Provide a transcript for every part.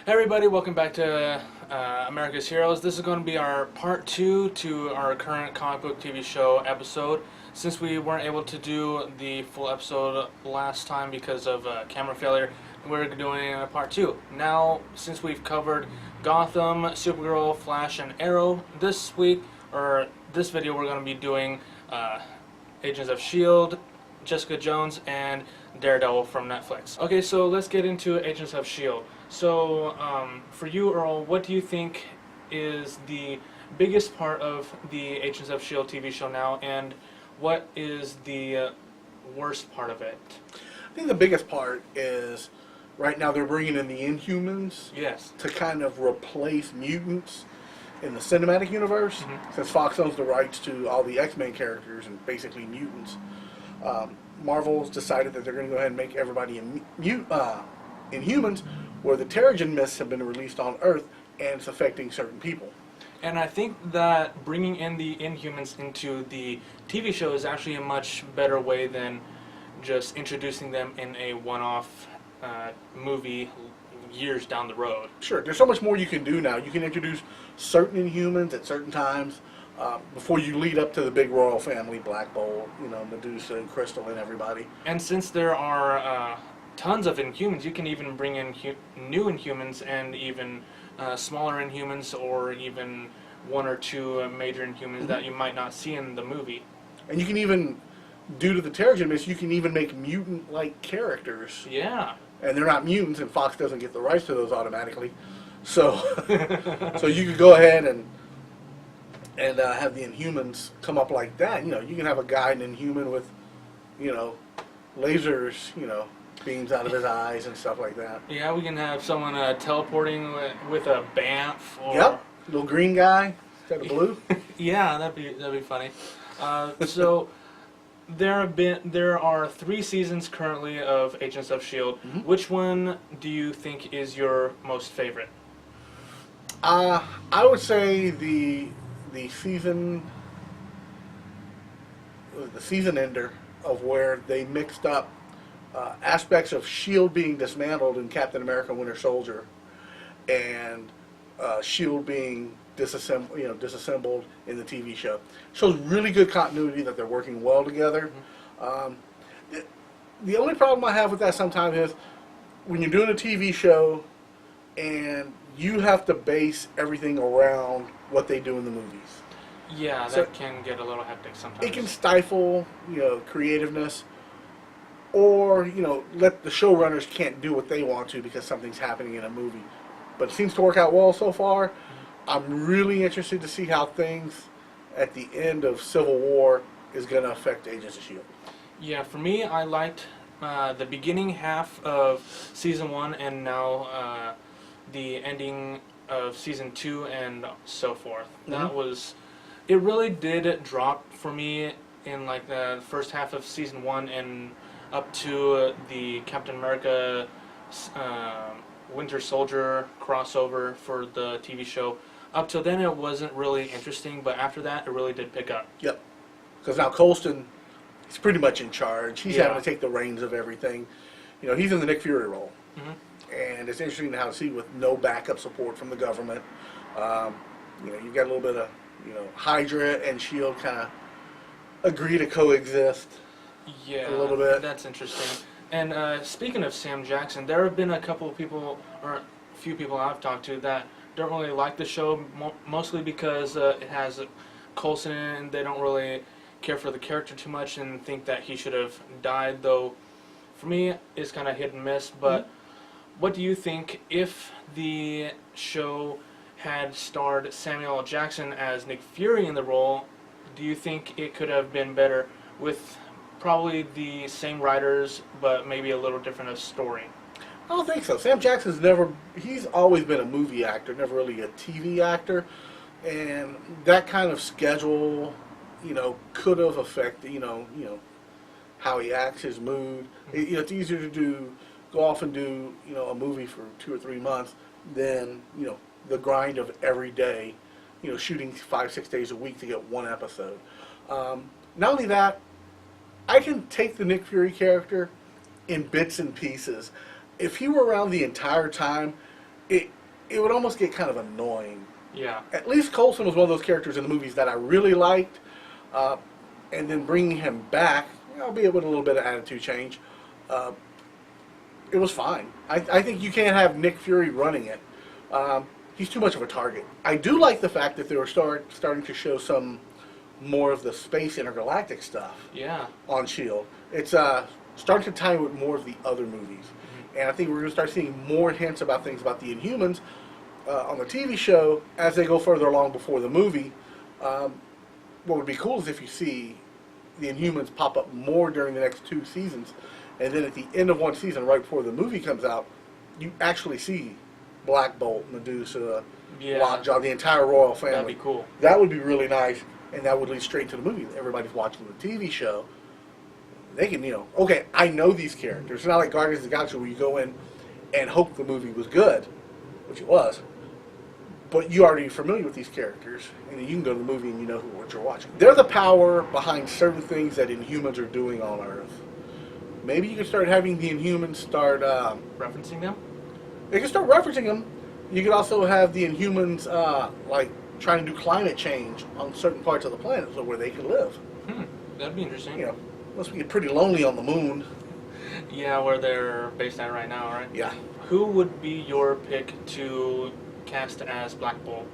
Hey everybody, welcome back to America's Heroes. This is going to be our part 2 to our current comic book TV show episode. Since we weren't able to do the full episode last time because of camera failure, we're doing a part 2. Now, since we've covered Gotham, Supergirl, Flash, and Arrow this week, or this video, we're going to be doing Agents of S.H.I.E.L.D., Jessica Jones, and Daredevil from Netflix. Okay, so let's get into Agents of S.H.I.E.L.D. So, for you, Earl, what do you think is the biggest part of the Agents of S.H.I.E.L.D. TV show now, and what is the worst part of it? I think the biggest part is right now they're bringing in the Inhumans Yes. to kind of replace mutants in the cinematic universe, since Fox owns the rights to all the X-Men characters and basically mutants. Marvel's decided that they're going to go ahead and make everybody Inhumans, where the Terrigen mists have been released on Earth, and it's affecting certain people. And I think that bringing in the Inhumans into the TV show is actually a much better way than just introducing them in a one-off movie years down the road. Sure, there's so much more you can do now. You can introduce certain Inhumans at certain times before you lead up to the big royal family, Black Bolt, Medusa and Crystal and everybody. And since there are tons of Inhumans, you can even bring in new Inhumans and even smaller Inhumans, or even one or two major Inhumans that you might not see in the movie. And you can even, due to the Terrigen Mist, you can even make mutant-like characters. Yeah. And they're not mutants, and Fox doesn't get the rights to those automatically. So, so you could go ahead and have the Inhumans come up like that. You can have a guy, an Inhuman with, lasers, beams out of his eyes and stuff like that. Yeah, we can have someone teleporting with a Banff. Or... Yep, little green guy instead of blue. Yeah, that'd be funny. So there are 3 seasons currently of Agents of S.H.I.E.L.D. Which one do you think is your most favorite? I would say the season ender of where they mixed up aspects of S.H.I.E.L.D. being dismantled in Captain America Winter Soldier, and S.H.I.E.L.D. being disassembled in the TV show. Shows really good continuity, that they're working well together. The only problem I have with that sometimes is when you're doing a TV show and you have to base everything around what they do in the movies. Yeah, that can get a little hectic sometimes. It can stifle, creativeness, or, let the showrunners can't do what they want to because something's happening in a movie. But it seems to work out well so far. I'm really interested to see how things at the end of Civil War is going to affect Agents of S.H.I.E.L.D. Yeah, for me, I liked the beginning half of Season 1 and now the ending of Season 2 and so forth. That was... It really did drop for me in like the first half of Season 1 and up to the Captain America Winter Soldier crossover for the TV show. Up till then, it wasn't really interesting, but after that, it really did pick up. Yep. Because now Colston is pretty much in charge. He's having to take the reins of everything. He's in the Nick Fury role. And it's interesting how to see with no backup support from the government. You've got a little bit of, Hydra and S.H.I.E.L.D. kind of agree to coexist. Yeah, a little bit. That's interesting. And speaking of Sam Jackson, there have been a couple of people, or a few people I've talked to, that don't really like the show, mostly because it has Coulson in it, and they don't really care for the character too much and think that he should have died, though for me it's kind of hit and miss. But what do you think if the show had starred Samuel L. Jackson as Nick Fury in the role? Do you think it could have been better with probably the same writers, but maybe a little different of story? I don't think so. Sam Jackson's he's always been a movie actor, never really a TV actor. And that kind of schedule, could have affected, how he acts, his mood. It's easier to go off and do, a movie for 2 or 3 months than, the grind of every day, shooting 5-6 days a week to get one episode. Not only that, I can take the Nick Fury character in bits and pieces. If he were around the entire time, it would almost get kind of annoying. Yeah. At least Coulson was one of those characters in the movies that I really liked, and then bringing him back, albeit with a little bit of attitude change, it was fine. I think you can't have Nick Fury running it. He's too much of a target. I do like the fact that they were starting to show some more of the space intergalactic stuff Yeah. on S.H.I.E.L.D. It's starting to tie in with more of the other movies. And I think we're going to start seeing more hints about things about the Inhumans on the TV show as they go further along before the movie. What would be cool is if you see the Inhumans pop up more during the next 2 seasons, and then at the end of one season, right before the movie comes out, you actually see Black Bolt, Medusa, Yeah. Lockjaw, the entire royal family. That'd be cool. That would be really nice, and that would lead straight to the movie. Everybody's watching the TV show. They can, okay, I know these characters. It's not like Guardians of the Galaxy where you go in and hope the movie was good, which it was. But you already familiar with these characters, and then you can go to the movie and you know what you're watching. They're the power behind certain things that Inhumans are doing on Earth. Maybe you can start having the Inhumans start... Referencing them? They can start referencing them. You could also have the Inhumans, trying to do climate change on certain parts of the planet so where they can live. That'd be interesting. Must be pretty lonely on the moon. Yeah, where they're based at right now, right? Yeah. Who would be your pick to cast as Black Bolt?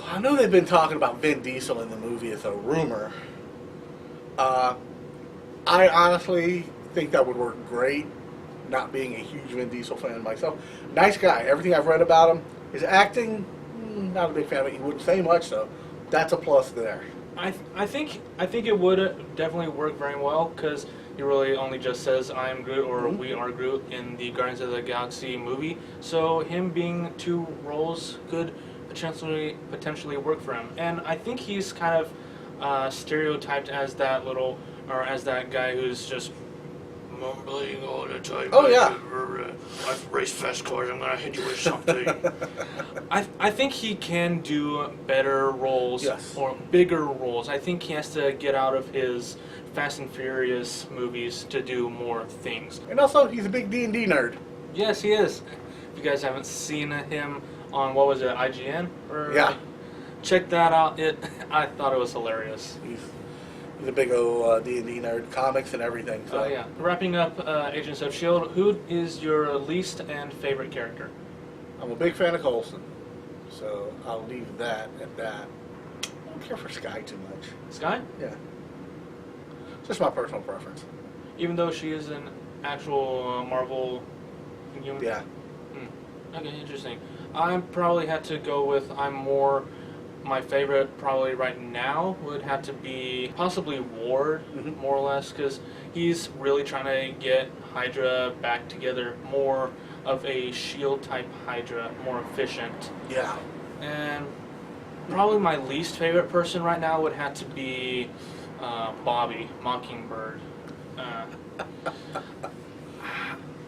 I know they've been talking about Vin Diesel in the movie as a rumor. I honestly think that would work great, not being a huge Vin Diesel fan myself. Nice guy. Everything I've read about him. His acting, not a big fan of it. He wouldn't say much, so that's a plus there. I think it would definitely work very well because he really only just says "I am Groot" or "We are Groot" in the Guardians of the Galaxy movie. So him being 2 roles could potentially work for him, and I think he's kind of stereotyped as as that guy who's just mumbling all the time. Oh, yeah. I race fast cars. I'm gonna hit you with something. I think he can do better roles, Yes. or bigger roles. I think he has to get out of his Fast and Furious movies to do more things. And also, he's a big D&D nerd. Yes, he is. If you guys haven't seen him on, what was it, IGN? Yeah. Check that out. I thought it was hilarious. He's a big old D&D nerd, comics and everything. So. Oh yeah. Wrapping up Agents of S.H.I.E.L.D., who is your least and favorite character? I'm a big fan of Coulson, so I'll leave that at that. I don't care for Skye too much. Skye? Yeah. Just my personal preference. Even though she is an actual Marvel human? Yeah. Okay, interesting. I probably had to go with my favorite probably right now would have to be possibly Ward, more or less, because he's really trying to get Hydra back together, more of a S.H.I.E.L.D. type Hydra, more efficient. Yeah. And probably my least favorite person right now would have to be Bobby, Mockingbird.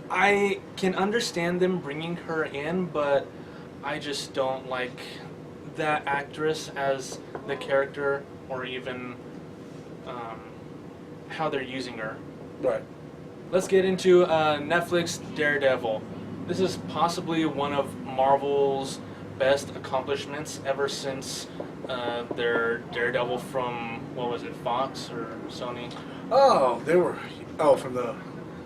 I can understand them bringing her in, but I just don't like that actress as the character, or even how they're using her. Right. Let's get into Netflix Daredevil. This is possibly one of Marvel's best accomplishments ever since their Daredevil from, what was it, Fox or Sony? Oh, they were. Oh, from the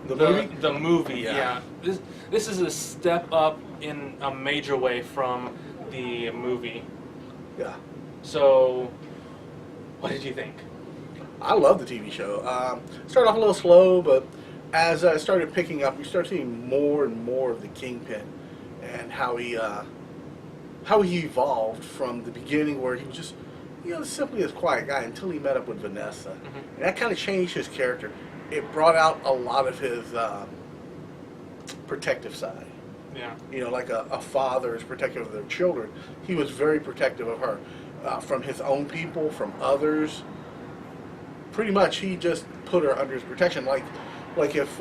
movie. The movie, Yeah. yeah. This is a step up in a major way from the movie. Yeah. So, what did you think? I love the TV show. Started off a little slow, but as I started picking up, you start seeing more and more of the Kingpin and how he evolved from the beginning, where he was just simply this quiet guy until he met up with Vanessa, and that kind of changed his character. It brought out a lot of his protective side. Yeah. Like a father is protective of their children. He was very protective of her, from his own people, from others. Pretty much, he just put her under his protection, like if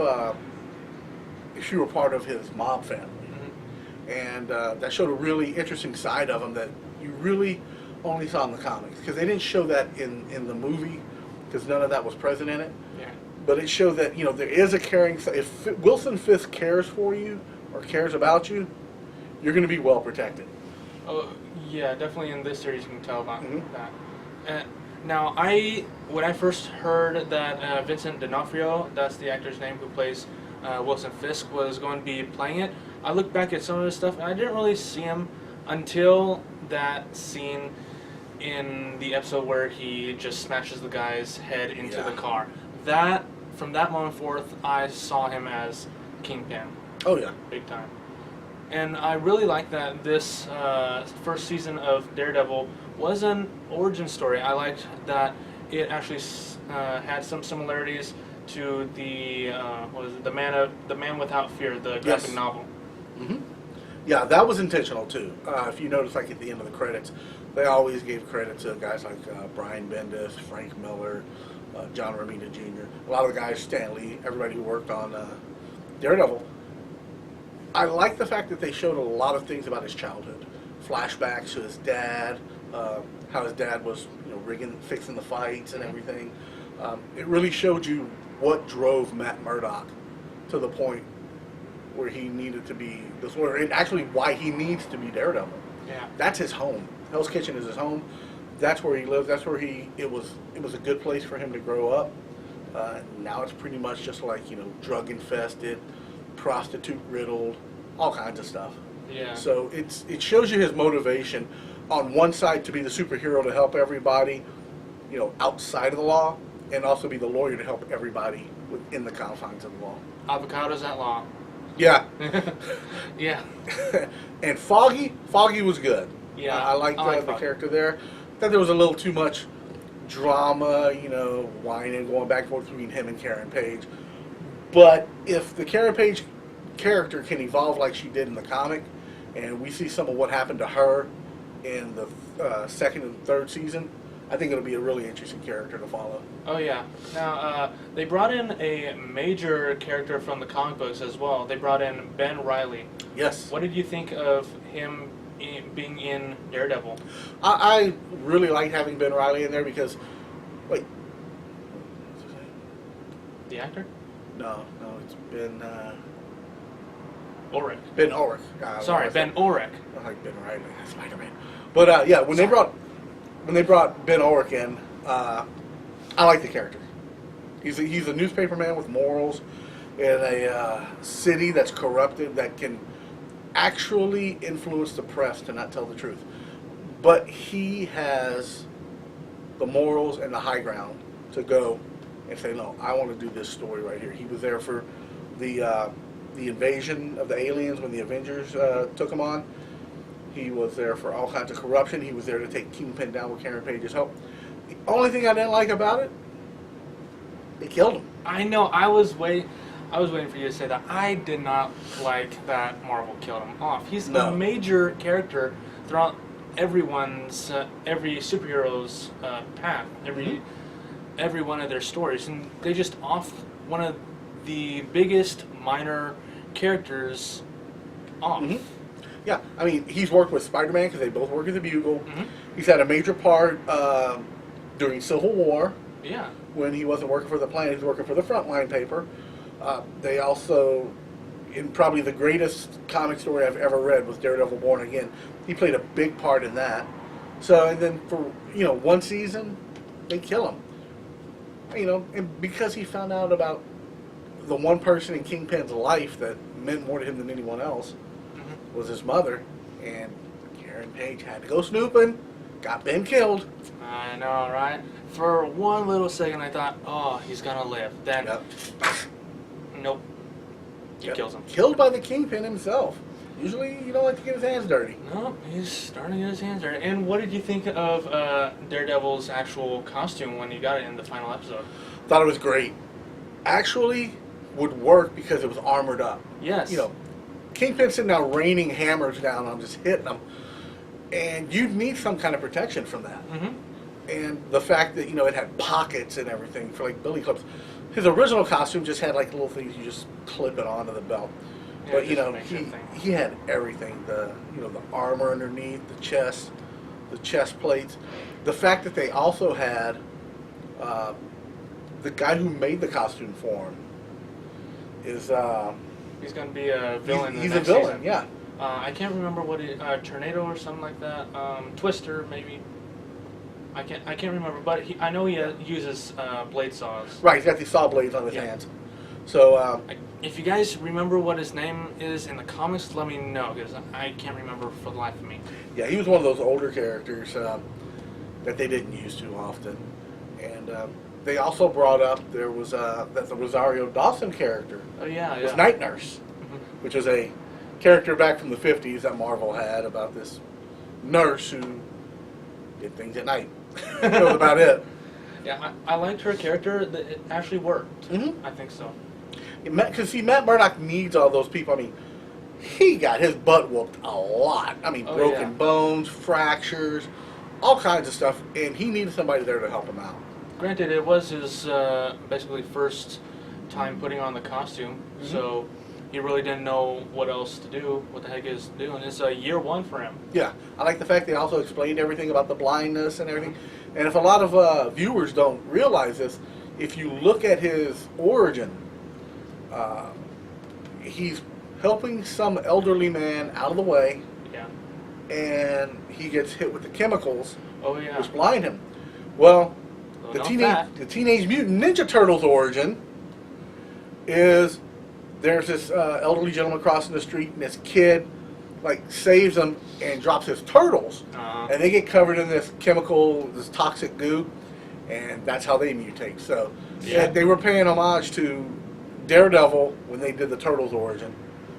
she were part of his mob family. And that showed a really interesting side of him that you really only saw in the comics, because they didn't show that in the movie, because none of that was present in it. Yeah. But it showed that there is a caring side. If Wilson Fisk cares for you, or cares about you, you're going to be well protected. Oh, yeah, definitely in this series you can tell about Mhm. that. Now, when I first heard that Vincent D'Onofrio, that's the actor's name who plays Wilson Fisk, was going to be playing it, I looked back at some of his stuff and I didn't really see him until that scene in the episode where he just smashes the guy's head into Yeah. the car. From that moment forth, I saw him as Kingpin, Oh yeah. big time. And I really like that this first season of Daredevil was an origin story. I liked that it actually had some similarities to the what is it, the Man Without Fear, the graphic Yes. novel. hmm Yeah, that was intentional too. If you notice, like at the end of the credits, they always gave credit to guys like Brian Bendis, Frank Miller, John Romita Jr. A lot of the guys, Stan Lee, everybody who worked on Daredevil. I like the fact that they showed a lot of things about his childhood, flashbacks to his dad, how his dad was, fixing the fights and everything. It really showed you what drove Matt Murdock to the point where he needed to be this lawyer, and actually why he needs to be Daredevil. Yeah. That's his home. Hell's Kitchen is his home. That's where he lives. That's where it was a good place for him to grow up. Now it's pretty much just like, drug infested, prostitute riddled, all kinds of stuff. Yeah. So it shows you his motivation on one side to be the superhero to help everybody, outside of the law, and also be the lawyer to help everybody within the confines of the law. Avocados at law. Yeah. Yeah. And Foggy was good. Yeah, I liked I like the Foggy. character there. Thought there was a little too much drama, whining, going back and forth between him and Karen Page. But if the Karen Page character can evolve like she did in the comic, and we see some of what happened to her in the second and third season, I think it'll be a really interesting character to follow. Oh yeah. Now they brought in a major character from the comic books as well. They brought in Ben Reilly. Yes. What did you think of him being in Daredevil? I really like having Ben Reilly in there because, wait, what's his name? The actor? No, it's Ulrich. Ben Ulrich. Sorry, Ben Ulrich. I like Ben Reilly, Spider-Man. But yeah, when they brought Ben Ulrich in, I like the character. He's a newspaper man with morals in a city that's corrupted that can actually influence the press to not tell the truth. But he has the morals and the high ground to go and say, no, I want to do this story right here. He was there for the invasion of the aliens when the Avengers took him on. He was there for all kinds of corruption. He was there to take Kingpin down with Karen Page's help. The only thing I didn't like about it, they killed him. I know. I was waiting for you to say that. I did not like that Marvel killed him off. He's No. a major character throughout every superhero's path, every one of their stories, and they just off one of the biggest minor characters off. Mhm. Yeah, I mean, he's worked with Spider-Man because they both work at the Bugle. Mhm. He's had a major part during Civil War Yeah. when he wasn't working for the Planet, he was working for the Frontline paper. They also, in probably the greatest comic story I've ever read, was Daredevil Born Again. He played a big part in that. So, and then for, one season, they kill him. And because he found out about the one person in Kingpin's life that meant more to him than anyone else Mhm. was his mother, and Karen Page had to go snooping, got Ben killed. I know, right? For one little second, I thought, oh, he's gonna live. Then, Yep. nope. He Yep. kills him. Killed by the Kingpin himself. Usually, you don't like to get his hands dirty. Nope, he's starting to get his hands dirty. And what did you think of Daredevil's actual costume when you got it in the final episode? Thought it was great. Actually, would work because it was armored up. Yes. Kingpin's sitting now raining hammers down on him, just hitting them. And you'd need some kind of protection from that. Mm-hmm. And the fact that, it had pockets and everything for like billy clubs. His original costume just had like little things you just clip it onto the belt. Yeah, But just makes it thing. he had everything. The armor underneath, the chest plates. The fact that they also had the guy who made the costume for him is He's going to be a villain. He's in the a next villain, season. yeah. I can't remember what Tornado or something like that. Twister maybe. I can't remember, but I know he uses blade saws. Right, he's got these saw blades on his Yeah. hands. So, If you guys remember what his name is in the comics, let me know because I can't remember for the life of me. yeah, he was one of those older characters that they didn't use too often. And they also brought up there was that the Rosario Dawson character Oh yeah, was yeah. Night Nurse, Mhm. which was a character back from the 50s that Marvel had about this nurse who did things at night. That was about it. Yeah, I liked her character. That it actually worked. Mhm. I think so. Because see, Matt Murdock needs all those people. I mean, he got his butt whooped a lot. I mean, Oh, broken yeah. bones, fractures, all kinds of stuff, and he needed somebody there to help him out. Granted, it was his basically first time putting on the costume, so he really didn't know what else to do. What the heck is doing? It's year one for him. Yeah, I like the fact they also explained everything about the blindness and everything. And if a lot of viewers don't realize this, if you look at his origin, he's helping some elderly man out of the way, Yeah. and he gets hit with the chemicals, Oh yeah. which blind him. Well, Well, the not Teenage Mutant Ninja Turtles origin is there's this elderly gentleman crossing the street, and this kid like saves him and drops his turtles, and they get covered in this chemical, this toxic goo, and that's how they mutate. So Yeah. they were paying homage to Daredevil when they did the Turtles origin,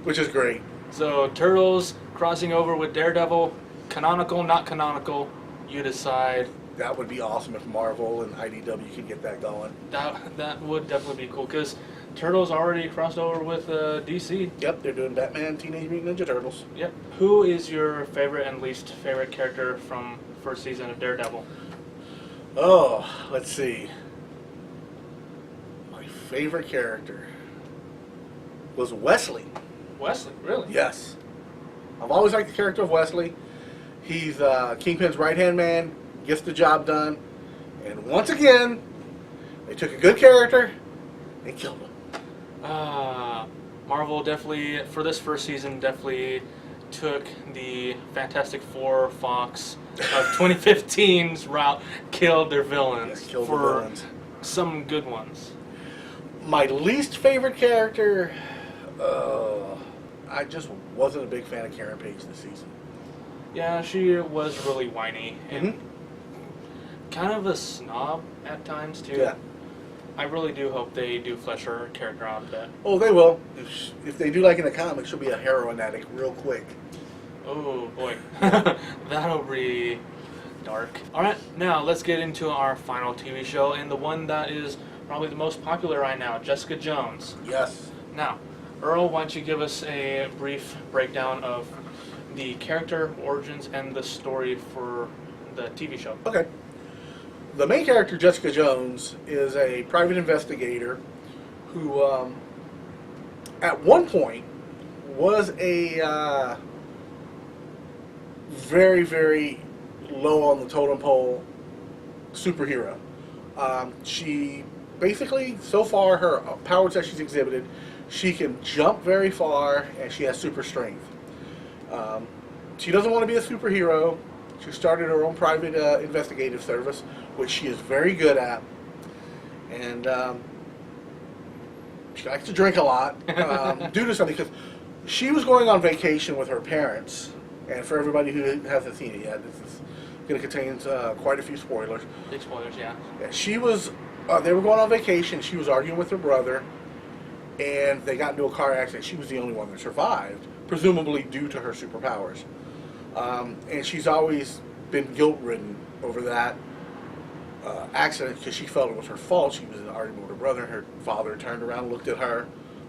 which is great. So Turtles crossing over with Daredevil, canonical, not canonical, you decide. That would be awesome if Marvel and IDW could get that going. That would definitely be cool because Turtles already crossed over with DC. Yep, they're doing Batman, Teenage Mutant Ninja Turtles. Yep. Who is your favorite and least favorite character from first season of Daredevil? Oh, let's see. My favorite character was Wesley. Wesley, really? Yes. I've always liked the character of Wesley. He's Kingpin's right-hand man, gets the job done, and once again, they took a good character and killed him. Marvel definitely, for this first season, definitely took the Fantastic Four Fox of 2015's route, killed their villains Yeah, killed the for villains. some good ones. My least favorite character, I just wasn't a big fan of Karen Page this season. Yeah, she was really whiny and Mhm. kind of a snob at times too. Yeah. I really do hope they do flesh her character out a bit. Oh, they will. If they do like in the comics, she'll be a heroin addict real quick. Oh boy, that'll be dark. Alright, now let's get into our final TV show and the one that is probably the most popular right now, Jessica Jones. Yes. Now, Earl, why don't you give us a brief breakdown of the character origins and the story for the TV show? Okay. The main character, Jessica Jones, is a private investigator who, at one point, was a very, very low on the totem pole superhero. She basically, so far, her powers that she's exhibited, she can jump very far and she has super strength. She doesn't want to be a superhero. She started her own private investigative service, which she is very good at. And she likes to drink a lot due to something, because she was going on vacation with her parents. And for everybody who hasn't seen it yet, this is going to contain quite a few spoilers. Big spoilers, yeah. Yeah, she was, they were going on vacation. She was arguing with her brother, and they got into a car accident. She was the only one that survived, presumably due to her superpowers. And she's always been guilt-ridden over that accident because she felt it was her fault. She was in an argument with her brother, and her father turned around and looked at her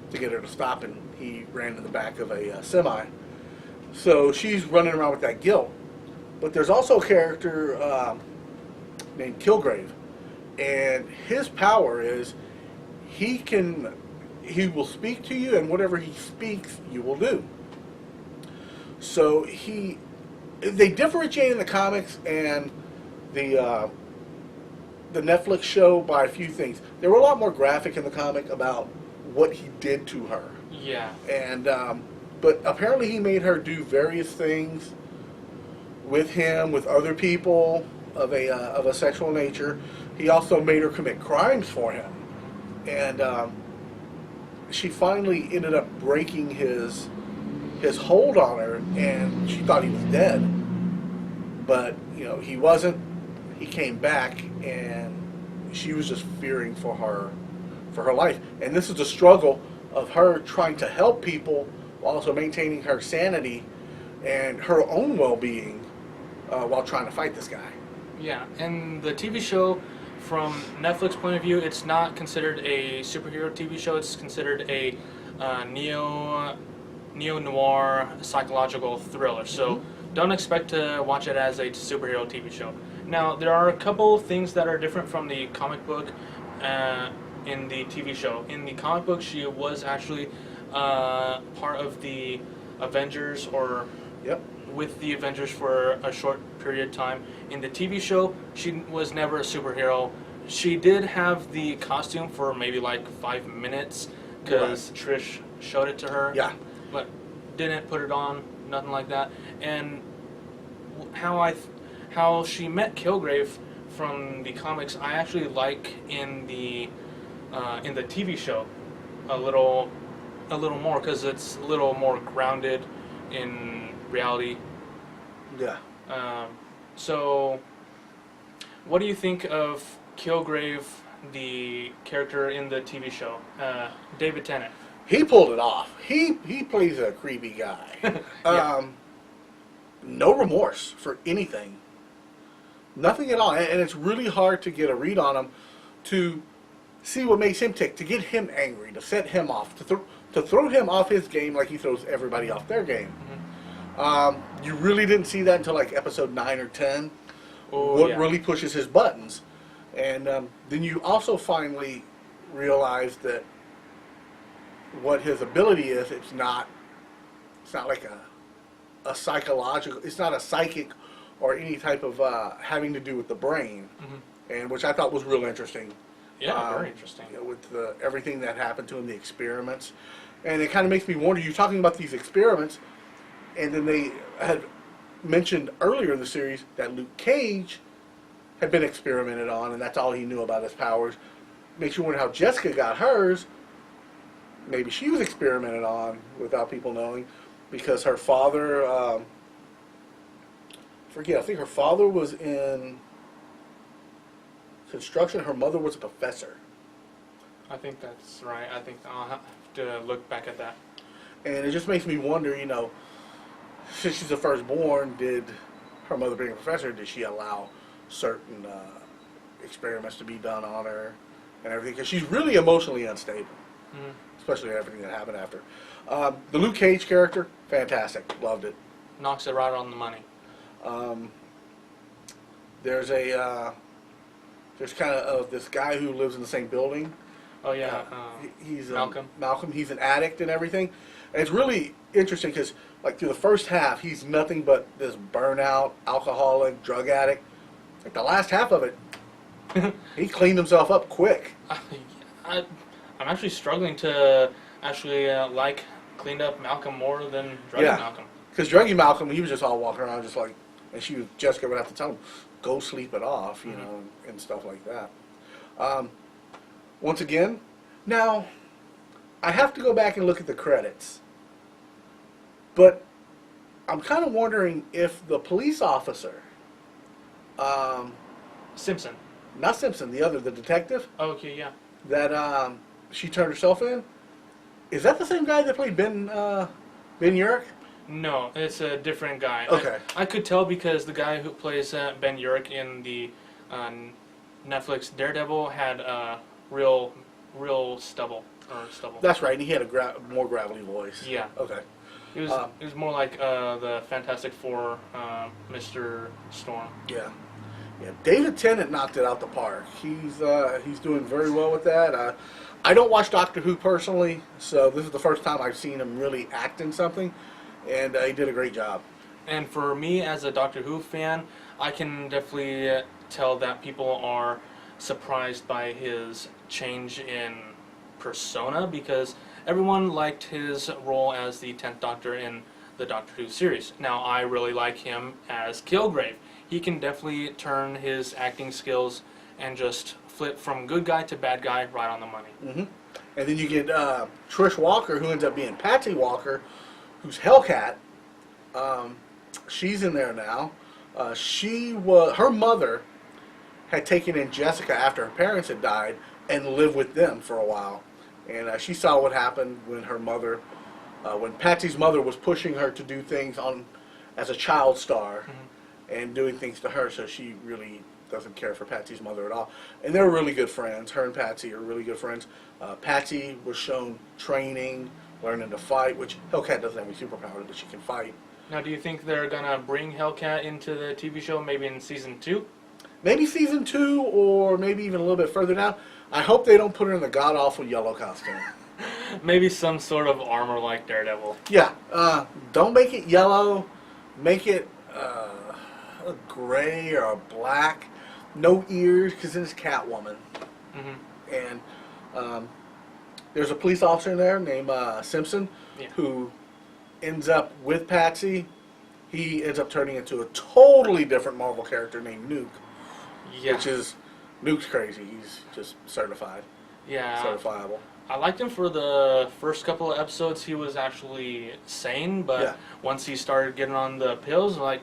to get her to stop, and he ran in the back of a semi. So she's running around with that guilt. But there's also a character named Kilgrave, and his power is he will speak to you, and whatever he speaks, you will do. So they differentiate in the comics and the Netflix show by a few things. They were a lot more graphic in the comic about what he did to her. Yeah. And but apparently he made her do various things with him, with other people of a sexual nature. He also made her commit crimes for him, and she finally ended up breaking his hold on her, and she thought he was dead, but he wasn't. He came back, and she was just fearing for her life. And this is the struggle of her trying to help people while also maintaining her sanity and her own well-being while trying to fight this guy. Yeah, and the TV show, from Netflix point of view, it's not considered a superhero TV show. It's considered a neo-noir psychological thriller. So don't expect to watch it as a superhero TV show. Now, there are a couple things that are different from the comic book in the TV show. In the comic book, she was actually part of the Avengers, or Yep. with the Avengers for a short period of time. In the TV show, she was never a superhero. She did have the costume for maybe like 5 minutes because Trish showed it to her. Yeah. But didn't put it on, nothing like that. And how she met Kilgrave from the comics, I actually like in the TV show a little more, because it's a little more grounded in reality. Yeah. So, what do you think of Kilgrave, the character in the TV show, David Tennant? He pulled it off. He plays a creepy guy. Yeah. No remorse for anything. Nothing at all. And it's really hard to get a read on him, to see what makes him tick, to get him angry, to set him off, to throw him off his game like he throws everybody off their game. You really didn't see that until like episode 9 or 10. Oh, What yeah. really pushes his buttons. And then you also finally realize that what his ability is, it's not like a psychological, it's not a psychic or any type of having to do with the brain, and which I thought was real interesting. Yeah, very interesting. With everything that happened to him, the experiments. And it kind of makes me wonder, you're talking about these experiments, and then they had mentioned earlier in the series that Luke Cage had been experimented on, and that's all he knew about his powers. Makes you wonder how Jessica got hers. Maybe she was experimented on without people knowing, because her father, I think her father was in construction, her mother was a professor. I think that's right. I think I'll have to look back at that. And it just makes me wonder, since she's the firstborn, did her mother being a professor, did she allow certain experiments to be done on her and everything? Because she's really emotionally unstable, especially everything that happened after. The Luke Cage character, fantastic. Loved it. Knocks it right on the money. There's kind of this guy who lives in the same building. Oh yeah, He's Malcolm. Malcolm. He's an addict and everything. And it's really interesting because, like, through the first half, he's nothing but this burnout, alcoholic, drug addict. Like the last half of it, he cleaned himself up quick. I'm actually struggling to actually like cleaned up Malcolm more than druggy Malcolm. Because druggy Malcolm, he was just all walking around just like, and Jessica would have to tell him, go sleep it off, and stuff like that. Once again, now, I have to go back and look at the credits. But I'm kind of wondering if the police officer, Simpson. not Simpson, the detective, Oh, okay, yeah. that she turned herself in, is that the same guy that played Ben Urich? No, it's a different guy. Okay. I could tell because the guy who plays Ben Urich in the Netflix Daredevil had real stubble. That's right, and he had a more gravelly voice. Yeah. Okay. It was more like the Fantastic Four, Mr. Storm. Yeah. Yeah. David Tennant knocked it out the park. He's doing very well with that. I don't watch Doctor Who personally, so this is the first time I've seen him really act in something, and he did a great job. And for me, as a Doctor Who fan, I can definitely tell that people are surprised by his change in persona, because everyone liked his role as the 10th Doctor in the Doctor Who series. Now, I really like him as Kilgrave. He can definitely turn his acting skills and just flip from good guy to bad guy right on the money. Mm-hmm. And then you get Trish Walker, who ends up being Patsy Walker, who's Hellcat. She's in there now. Her mother had taken in Jessica after her parents had died and lived with them for a while. And she saw what happened when her mother, when Patsy's mother was pushing her to do things as a child star and doing things to her, so she really doesn't care for Patsy's mother at all. And they're really good friends. Her and Patsy are really good friends. Patsy was shown training, learning to fight, which Hellcat doesn't have any superpowers, but she can fight. Now, do you think they're going to bring Hellcat into the TV show maybe in season 2? Maybe season 2, or maybe even a little bit further down. I hope they don't put her in the god-awful yellow costume. Maybe some sort of armor like Daredevil. Yeah, don't make it yellow. Make it a gray or a black. No ears, because it's Catwoman. Mm-hmm. And there's a police officer in there named Simpson, who ends up with Patsy. He ends up turning into a totally different Marvel character named Nuke. Yeah. Which is, Nuke's crazy. He's just certified. Yeah. Certifiable. I liked him for the first couple of episodes. He was actually sane, but once he started getting on the pills, like,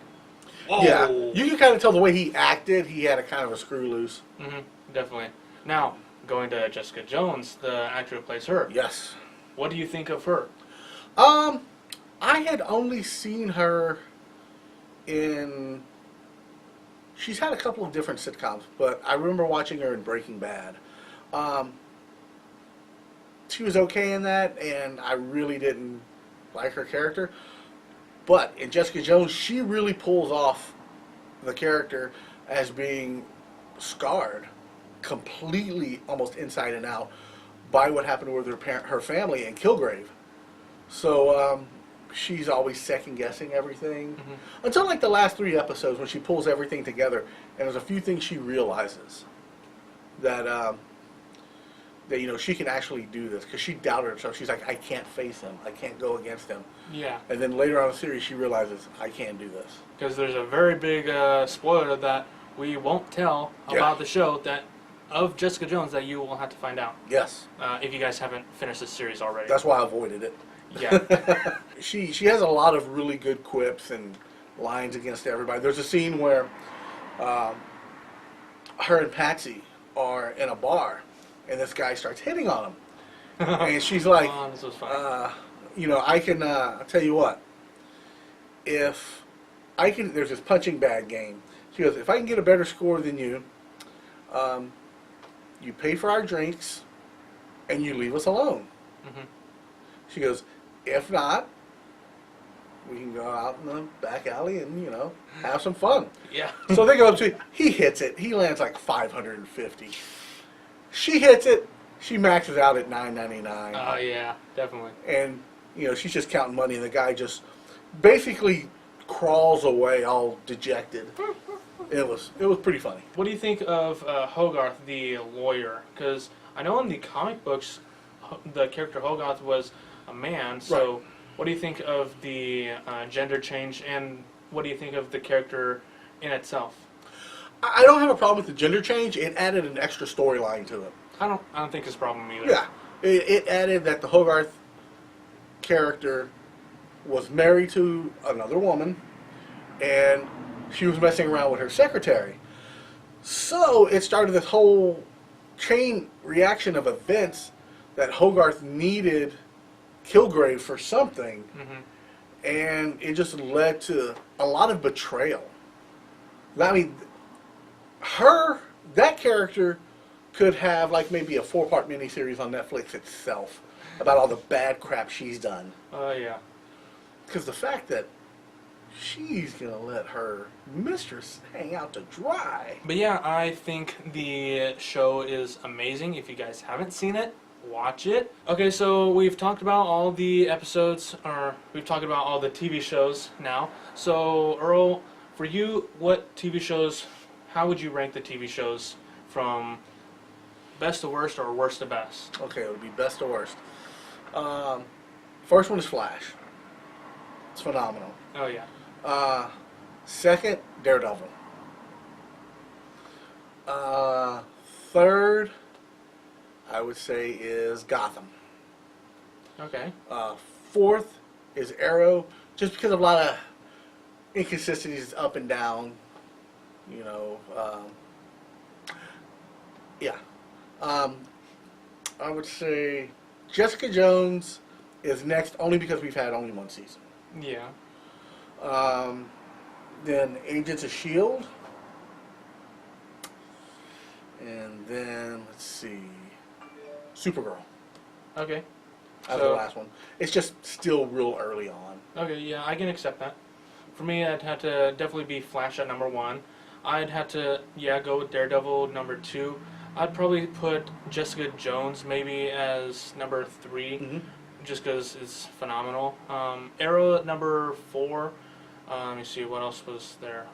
whoa. Yeah, you can kind of tell the way he acted. He had a kind of a screw loose. Mm-hmm, definitely. Now, going to Jessica Jones, the actor who plays her. Yes. What do you think of her? I had only seen her in... She's had a couple of different sitcoms, but I remember watching her in Breaking Bad. She was okay in that, and I really didn't like her character. But in Jessica Jones, she really pulls off the character as being scarred completely, almost inside and out, by what happened with her family in Kilgrave. So she's always second-guessing everything. Mm-hmm. Until like the last 3 episodes when she pulls everything together, and there's a few things she realizes that she can actually do this, because she doubted herself. She's like, I can't face him. I can't go against him. Yeah. And then later on in the series, she realizes, I can do this. Because there's a very big spoiler that we won't tell about the show of Jessica Jones that you will have to find out. Yes. If you guys haven't finished this series already. That's why I avoided it. Yeah. She has a lot of really good quips and lines against everybody. There's a scene where her and Patsy are in a bar, and this guy starts hitting on him. And she's like, this was fun. I can, I'll tell you what, if I can, there's this punching bag game. She goes, if I can get a better score than you, you pay for our drinks, and you leave us alone. Mm-hmm. She goes, if not, we can go out in the back alley and, have some fun. Yeah. So they go up to, he hits it. He lands like 550. She hits it. She maxes out at $9.99. Oh, yeah, definitely. And, she's just counting money, and the guy just basically crawls away all dejected. It was pretty funny. What do you think of Hogarth, the lawyer? Because I know in the comic books, the character Hogarth was a man, so... Right. What do you think of the gender change, and what do you think of the character in itself? I don't have a problem with the gender change. It added an extra storyline to it. I don't think it's a problem either. Yeah, it added that the Hogarth character was married to another woman, and she was messing around with her secretary. So it started this whole chain reaction of events that Hogarth needed Kilgrave for something, and it just led to a lot of betrayal. I mean, that character could have like maybe a 4-part miniseries on Netflix itself about all the bad crap she's done. Oh, yeah. Because the fact that she's going to let her mistress hang out to dry. But yeah, I think the show is amazing. If you guys haven't seen it, watch it. Okay, so we've talked about all the episodes, or we've talked about all the TV shows now. So, Earl, for you, what TV shows, how would you rank the TV shows from best to worst or worst to best? Okay, it would be best to worst. First one is Flash. It's phenomenal. Oh yeah. Second, Daredevil. Third, I would say, is Gotham. Okay. Fourth is Arrow, just because of a lot of inconsistencies up and down. You know, yeah. I would say Jessica Jones is next, only because we've had only one season. Yeah. Then Agents of S.H.I.E.L.D. And then, let's see, Supergirl. Okay. That's the last one. It's just still real early on. Okay, yeah, I can accept that. For me, I'd have to definitely be Flash at number 1. I'd have to, go with Daredevil number 2. I'd probably put Jessica Jones maybe as number 3, Mm-hmm. just because it's phenomenal. Arrow at number 4. Let me see, what else was there?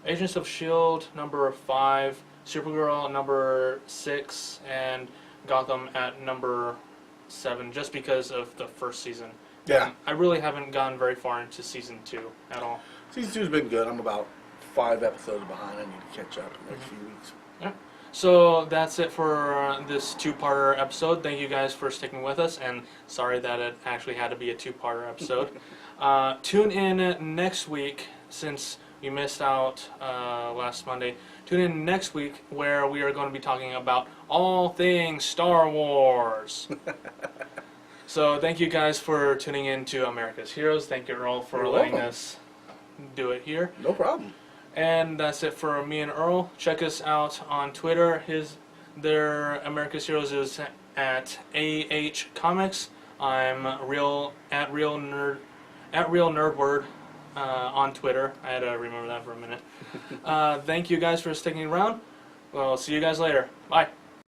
Agents of S.H.I.E.L.D. number 5. Supergirl number 6. And Gotham at number 7, just because of the first season. Yeah. I really haven't gone very far into season 2 at all. Season 2's been good. I'm about 5 episodes behind. I need to catch up in the next few weeks. Yeah. So that's it for this 2-parter episode. Thank you guys for sticking with us, and sorry that it actually had to be a 2-parter episode. Tune in next week, since we missed out last Monday. Tune in next week, where we are going to be talking about all things Star Wars. So thank you guys for tuning in to America's Heroes. Thank you, Earl, for You're letting welcome. us do it here. No problem. And that's it for me and Earl. Check us out on Twitter. Their America's Heroes is at AH Comics. I'm at real nerdword on Twitter. I had to remember that for a minute. Thank you guys for sticking around. Well, see you guys later. Bye.